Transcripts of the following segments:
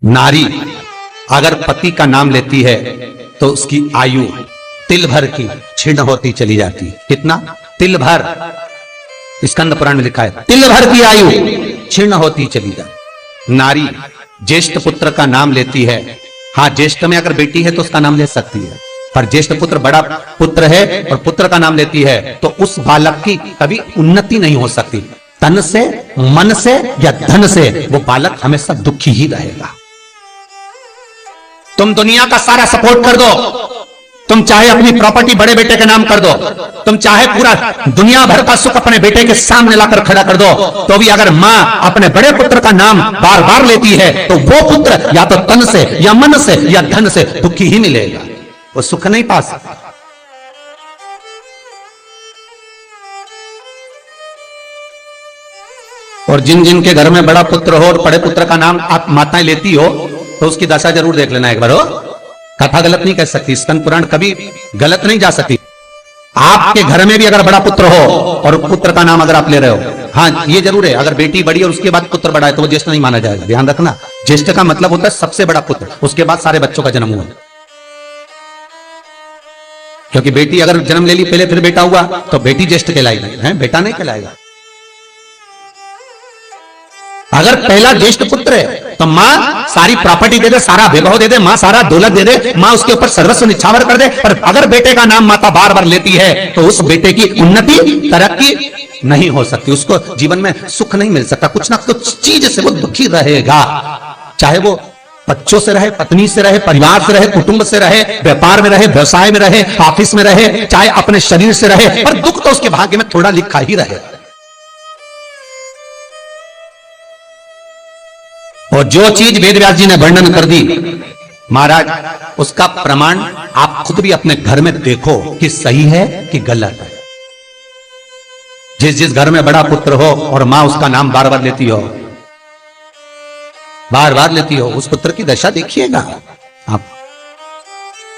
नारी अगर पति का नाम लेती है तो उसकी आयु तिल भर की क्षीण होती चली जाती है। कितना? तिल भर। स्कंद पुराण में लिखा है तिल भर की आयु क्षीण होती चली जाती। नारी ज्येष्ठ पुत्र का नाम लेती है, हाँ ज्येष्ठ में अगर बेटी है तो उसका नाम ले सकती है, पर ज्येष्ठ पुत्र बड़ा पुत्र है और पुत्र का नाम लेती है तो उस बालक की कभी उन्नति नहीं हो सकती। तन से, मन से या धन से वो बालक हमेशा दुखी ही रहेगा। तुम दुनिया का सारा सपोर्ट कर दो, तुम चाहे अपनी प्रॉपर्टी बड़े बेटे के नाम कर दो, तुम चाहे पूरा दुनिया भर का सुख अपने बेटे के सामने लाकर खड़ा कर दो, तो भी अगर मां अपने बड़े पुत्र का नाम बार बार लेती है तो वो पुत्र या तो तन से या मन से या धन से दुखी ही मिलेगा, वो सुख नहीं पा सकता। और जिन जिन के घर में बड़ा पुत्र हो और बड़े पुत्र का नाम आप माताएं लेती हो तो उसकी दशा जरूर देख लेना एक बार। हो कथा गलत नहीं कह सकती, स्कंद पुराण कभी गलत नहीं जा सकती। आपके घर में भी अगर बड़ा पुत्र हो और पुत्र का नाम अगर आप ले रहे हो, हाँ ये जरूर है अगर बेटी बड़ी और उसके बाद पुत्र बड़ा है तो वो ज्येष्ठ नहीं माना जाएगा। ध्यान रखना, ज्येष्ठ का मतलब होता है सबसे बड़ा पुत्र, उसके बाद सारे बच्चों का जन्म हुआ। क्योंकि बेटी अगर जन्म ले ली पहले फिर बेटा हुआ तो बेटी ज्येष्ठ कहलाएगी, है बेटा नहीं कहलाएगा। अगर पहला ज्येष्ठ पुत्र है तो मां सारी प्रॉपर्टी दे दे, सारा वैभव दे दे, मां सारा दौलत दे दे, मां उसके ऊपर सर्वस्व निछावर कर दे, पर अगर बेटे का नाम माता बार बार लेती है तो उस बेटे की उन्नति तरक्की नहीं हो सकती, उसको जीवन में सुख नहीं मिल सकता, कुछ ना कुछ चीज से वो दुखी रहेगा। चाहे वो बच्चों से रहे, पत्नी से रहे, परिवार से रहे, कुटुंब से रहे, व्यापार में रहे, व्यवसाय में रहे, ऑफिस में रहे, चाहे अपने शरीर से रहे, पर दुख तो उसके भाग्य में थोड़ा लिखा ही रहे। और जो चीज वेद व्यास जी ने वर्णन कर दी महाराज, उसका प्रमाण आप खुद भी अपने घर में देखो कि सही है कि गलत है। जिस जिस घर में बड़ा पुत्र हो और मां उसका नाम बार बार लेती हो, बार बार लेती हो, उस पुत्र की दशा देखिएगा आप।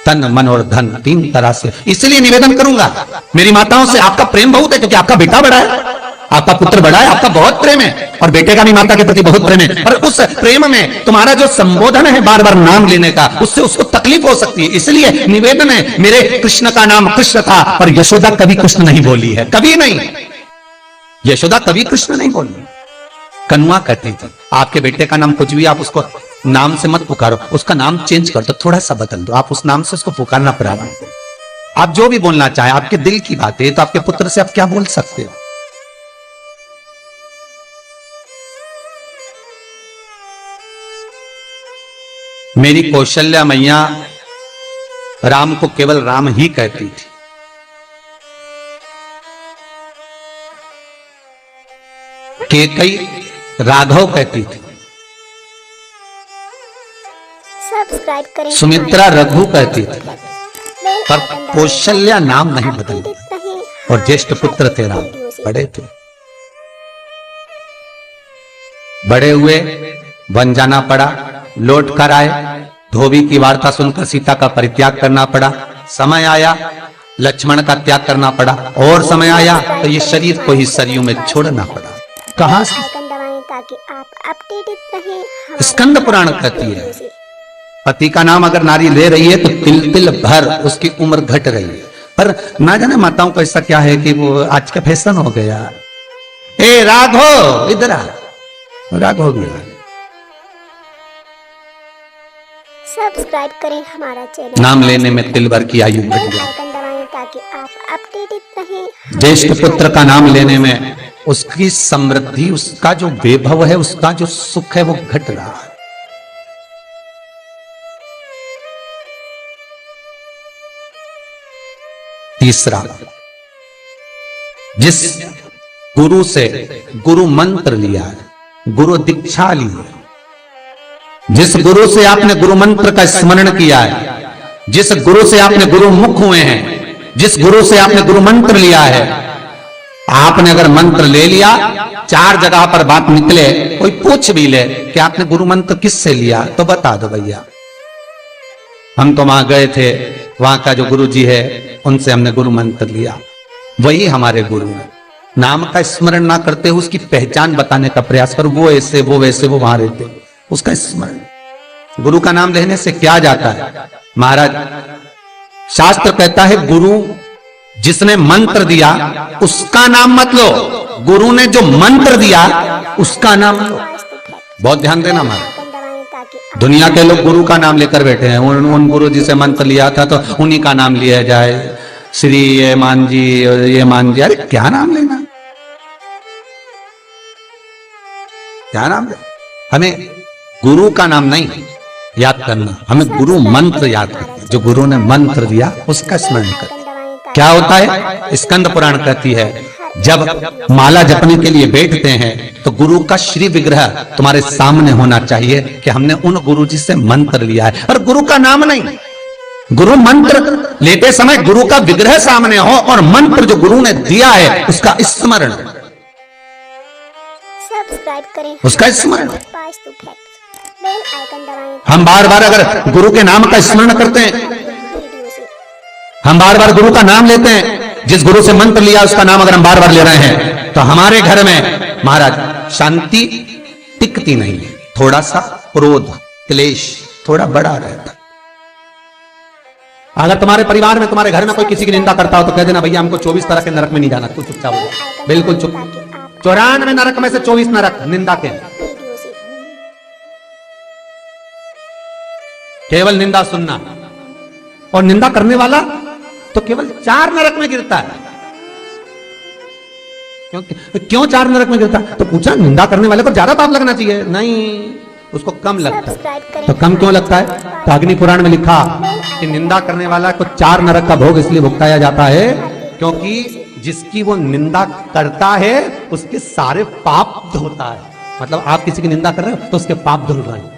तन मन और धन तीन तरह से। इसलिए निवेदन करूंगा मेरी माताओं से, आपका प्रेम बहुत है क्योंकि आपका बेटा बड़ा है, आपका पुत्र बड़ा है, आपका बहुत प्रेम है और बेटे का भी माता के प्रति बहुत प्रेम है, पर उस प्रेम में तुम्हारा जो संबोधन है बार बार नाम लेने का, उससे उसको तकलीफ हो सकती है। इसलिए निवेदन है, मेरे कृष्ण का नाम कृष्ण था पर यशोदा कभी कृष्ण नहीं बोली है, कभी नहीं। यशोदा कभी कृष्ण नहीं बोली, कन्वा कहती थी। आपके बेटे का नाम कुछ भी, आप उसको नाम से मत पुकारो, उसका नाम चेंज कर दो, थोड़ा सा बदल दो, आप उस नाम से उसको पुकारना प्रारंभ करो। आप जो भी बोलना चाहे, आपके दिल की बात है, तो आपके पुत्र से आप क्या बोल सकते हो। मेरी कौशल्या मैया राम को केवल राम ही कहती थी। केकई राघव कहती थी, सब्सक्राइब करें। सुमित्रा रघु कहती थी, पर कौशल्या नाम नहीं बदली। और ज्येष्ठ पुत्र थे राम, बड़े थे, बड़े हुए, वन जाना पड़ा, लौट कर आए, धोबी की वार्ता सुनकर सीता का परित्याग करना पड़ा, समय आया लक्ष्मण का त्याग करना पड़ा, और समय आया तो ये शरीर को ही सरयू में छोड़ना पड़ा। कहां से? ताकि आप अपडेटेड रहें। स्कंद पुराण कहती है पति का नाम अगर नारी ले रही है तो तिल तिल भर उसकी उम्र घट रही है। पर ना जाने माताओं को ऐसा क्या है कि वो आज का फैशन हो गया, ए राघव इधर आ, राघव गया। सब्सक्राइब करें हमारा चैनल। नाम लेने में तिल भर की आयु घट गई। आइकन दबाएं ताकि आप अपडेटेड रहें। ज्येष्ठ पुत्र का नाम लेने में उसकी समृद्धि, उसका जो वैभव है, उसका जो सुख है वो घट रहा है। तीसरा, जिस गुरु से गुरु मंत्र लिया है, गुरु दीक्षा ली है, जिस गुरु से आपने गुरु मंत्र का स्मरण किया है, जिस गुरु से आपने गुरु मुख हुए हैं, जिस गुरु से आपने गुरु मंत्र लिया है, आपने अगर मंत्र ले लिया, चार जगह पर बात निकले, कोई पूछ भी ले कि आपने गुरु मंत्र किससे लिया, तो बता दो भैया हम तो वहां गए थे, वहां का जो गुरु जी है उनसे हमने गुरु मंत्र लिया, वही हमारे गुरु है। नाम का स्मरण ना करते हुए उसकी पहचान बताने का प्रयास करो, वो ऐसे वो वैसे वो वहां रहते, उसका स्मरण। गुरु का नाम लेने से क्या जाता है महाराज? शास्त्र कहता है गुरु जिसने मंत्र दिया उसका नाम मत लो, गुरु ने जो मंत्र दिया उसका नाम लो। बहुत ध्यान देना महाराज। दुनिया के लोग गुरु का नाम लेकर बैठे हैं, उन गुरु जी से मंत्र लिया था तो उन्हीं का नाम लिया जाए, श्री ये मान जी ये मान जी। अरे क्या नाम लेना, क्या नाम ले? हमें गुरु का नाम नहीं याद करना, हमें गुरु मंत्र याद करना। जो गुरु ने मंत्र दिया उसका स्मरण कर। क्या होता है? स्कंद पुराण कहती है जब माला जपने के लिए बैठते हैं तो गुरु का श्री विग्रह तुम्हारे सामने होना चाहिए कि हमने उन गुरु जी से मंत्र लिया है, और गुरु का नाम नहीं। गुरु मंत्र लेते समय गुरु का विग्रह सामने हो और मंत्र जो गुरु ने दिया है उसका स्मरण, सब्सक्राइब करें, उसका स्मरण। बेल आइकन दबाएं। हम बार बार अगर गुरु के नाम का स्मरण करते हैं, हम बार बार गुरु का नाम लेते हैं, जिस गुरु से मंत्र लिया उसका नाम अगर हम बार बार ले रहे हैं तो हमारे घर में महाराज शांति टिकती नहीं है। थोड़ा सा क्रोध क्लेश थोड़ा बड़ा रहता है। अगर तुम्हारे परिवार में तुम्हारे घर में कोई किसी की निंदा करता हो तो कह देना भैया हमको 24 तरह के नरक में नहीं जाना, तू चुपचाप हो जा, बिल्कुल चुप। 94 नरक में से 24 नरक निंदा के, केवल निंदा सुनना, और निंदा करने वाला तो केवल 4 नरक में गिरता है। क्यों 4 नरक में गिरता है? तो पूछा निंदा करने वाले को ज्यादा पाप लगना चाहिए, नहीं उसको कम लगता है। तो कम क्यों लगता है? तो अग्नि पुराण में लिखा कि निंदा करने वाला को 4 नरक का भोग इसलिए भुगताया जाता है क्योंकि जिसकी वो निंदा करता है उसके सारे पाप धुलता है। मतलब आप किसी की निंदा कर रहे हो तो उसके पाप धुल रहे हैं।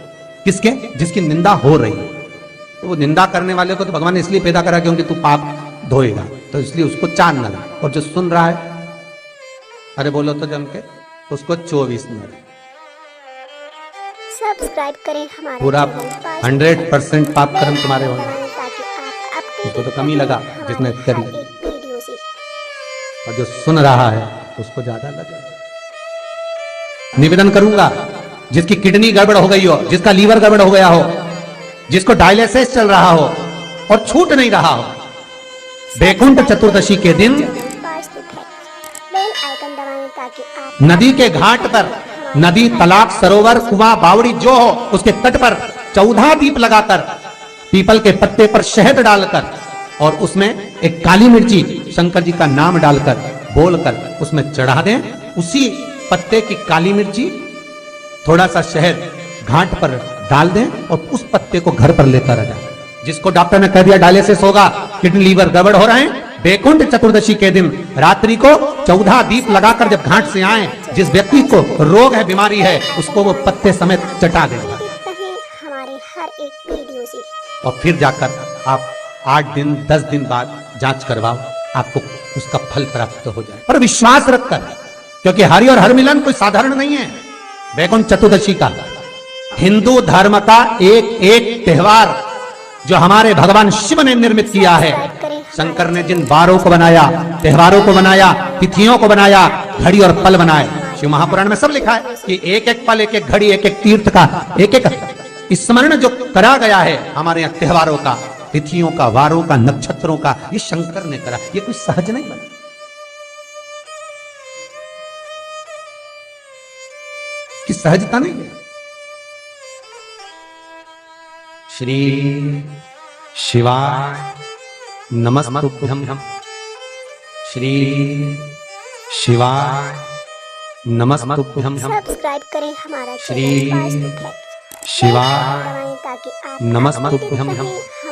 किसके? जिसकी निंदा हो रही है। तो वो निंदा करने वाले को तो भगवान ने इसलिए पैदा करा क्योंकि तू पाप धोएगा, तो इसलिए उसको 4 नरक, और जो सुन रहा है अरे बोलो तो जम के उसको 24 नरक। सब्सक्राइब करें हमारे पूरा चैनल 100% पाप कर्म तुम्हारे होंगे। ताकि आप अपडेट उसको तो कम ही लगा जिसने हमारे करी, हर एक वीडियो से। और जो सुन रहा है उसको ज्यादा लगा। निवेदन करूंगा जिसकी किडनी गड़बड़ हो गई हो, जिसका लीवर गड़बड़ हो गया हो, जिसको डायलिसिस चल रहा हो और छूट नहीं रहा हो, बैकुंठ चतुर्दशी के दिन बेल आइकन दबाएं ताकि आप नदी के घाट पर, नदी तालाब सरोवर कुआं बावड़ी जो हो उसके तट पर 14 दीप लगाकर, पीपल के पत्ते पर शहद डालकर और उसमें एक काली मिर्ची शंकर जी का नाम डालकर बोलकर उसमें चढ़ा दें। उसी पत्ते की काली मिर्ची थोड़ा सा शहद घाट पर डाल दें और उस पत्ते को घर पर लेकर आ जाए। जिसको डॉक्टर ने कह दिया डायलिसिस होगा, किडनी लीवर गड़बड़ हो रहे हैं, बैकुंठ चतुर्दशी के दिन रात्रि को 14 दीप लगाकर जब घाट से आए, जिस व्यक्ति को रोग है बीमारी है उसको वो पत्ते समेत चटा देगा। हमारे हर एक वीडियो से और फिर जाकर आप 8 दिन 10 दिन बाद जांच करवाओ, आपको उसका फल प्राप्त हो जाए। और विश्वास रखकर, क्योंकि हरि और हर मिलन कोई साधारण नहीं है। बैकुंठ चतुर्दशी का हिंदू धर्म का एक त्योहार जो हमारे भगवान शिव ने निर्मित किया है। शंकर ने जिन वारों को बनाया, त्योहारों को बनाया, तिथियों को बनाया, घड़ी और पल बनाए, शिव महापुराण में सब लिखा है कि एक एक पल, एक एक घड़ी, एक एक तीर्थ का एक एक स्मरण जो करा गया है हमारे यहाँ त्योहारों का, तिथियों का, वारों का, नक्षत्रों का, ये शंकर ने करा। ये कोई सहज नहीं बना, की सहजता नहीं है। श्री शिवाय नमस्तुभ्यं, श्री शिवाय नमस्तुभ्यं, सब्सक्राइब करें हमारा श्री चैनल शिवाय ताकि आप नमस्तुभ्यं,